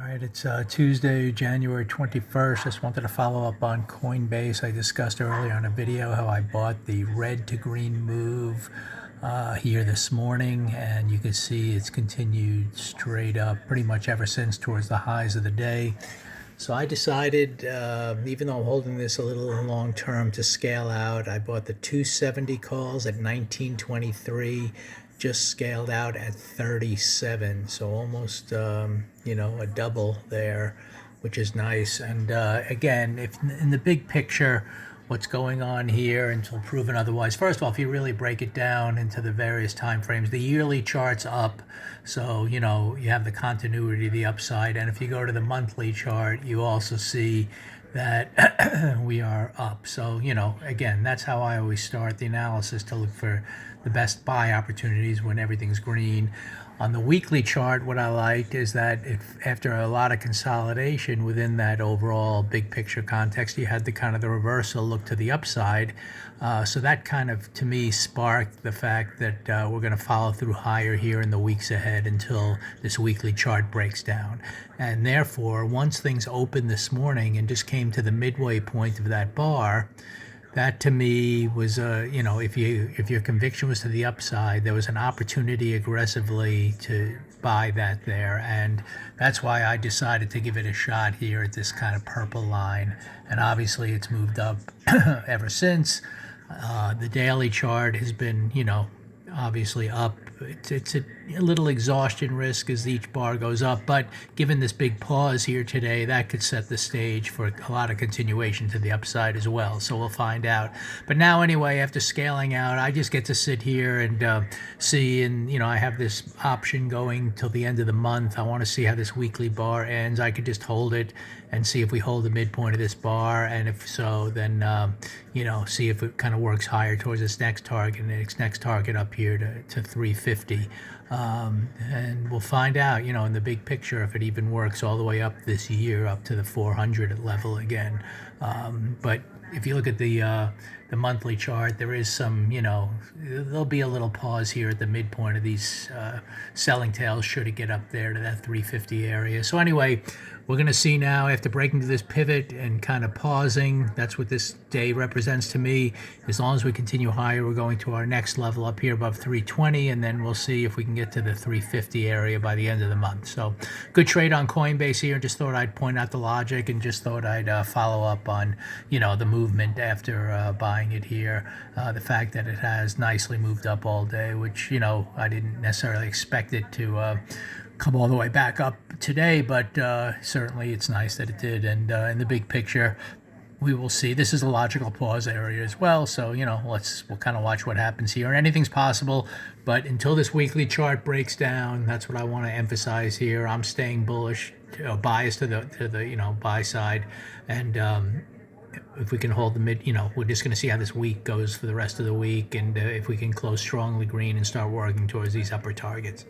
All right, it's Tuesday, January 21st. Just wanted to follow up on Coinbase. I discussed earlier on a video how I bought the red to green move here this morning, and you can see it's continued straight up pretty much ever since towards the highs of the day. So I decided, even though I'm holding this a little long term, to scale out. I bought the 270 calls at 1923, just scaled out at 37. So almost, a double there, which is nice. And again, if in the big picture, what's going on here until proven otherwise. First of all, if you really break it down into the various time frames, the yearly chart's up, so you have the continuity, the upside, and if you go to the monthly chart, you also see that we are up. So again, that's how I always start the analysis, to look for the best buy opportunities when everything's green. On the weekly chart, what I liked is that if after a lot of consolidation within that overall big picture context, you had the kind of the reversal look to the upside. So that kind of, to me, sparked the fact that we're going to follow through higher here in the weeks ahead until this weekly chart breaks down. And therefore, once things opened this morning and just came to the midway point of that bar, that to me was, if your conviction was to the upside, there was an opportunity aggressively to buy that there, and that's why I decided to give it a shot here at this kind of purple line. And obviously, it's moved up ever since. The daily chart has been, obviously up. It's a little exhaustion risk as each bar goes up, but given this big pause here today, that could set the stage for a lot of continuation to the upside as well. So we'll find out. But now anyway, after scaling out, I just get to sit here and see, and I have this option going till the end of the month. I want to see how this weekly bar ends. I could just hold it and see if we hold the midpoint of this bar, and if so, then see if it kind of works higher towards its next target, and its next target up here to 350. And we'll find out, in the big picture, if it even works all the way up this year, up to the 400 level again. But if you look at the monthly chart, there is some, there'll be a little pause here at the midpoint of these selling tails should it get up there to that 350 area. So anyway, we're going to see now, after breaking to this pivot and kind of pausing, that's what this day represents to me. As long as we continue higher, we're going to our next level up here above 320, and then we'll see if we can get to the 350 area by the end of the month. So good trade on Coinbase here. Just thought I'd point out the logic, and just thought I'd follow up on, the movement after buying it here. The fact that it has nicely moved up all day, which, I didn't necessarily expect it to come all the way back up today, but certainly it's nice that it did. And in the big picture, we will see. This is a logical pause area as well, so we'll kind of watch what happens here. And anything's possible, but until this weekly chart breaks down, that's what I want to emphasize here. I'm staying bullish, biased to the buy side, and if we can hold the mid, we're just going to see how this week goes for the rest of the week, and if we can close strongly green and start working towards these upper targets.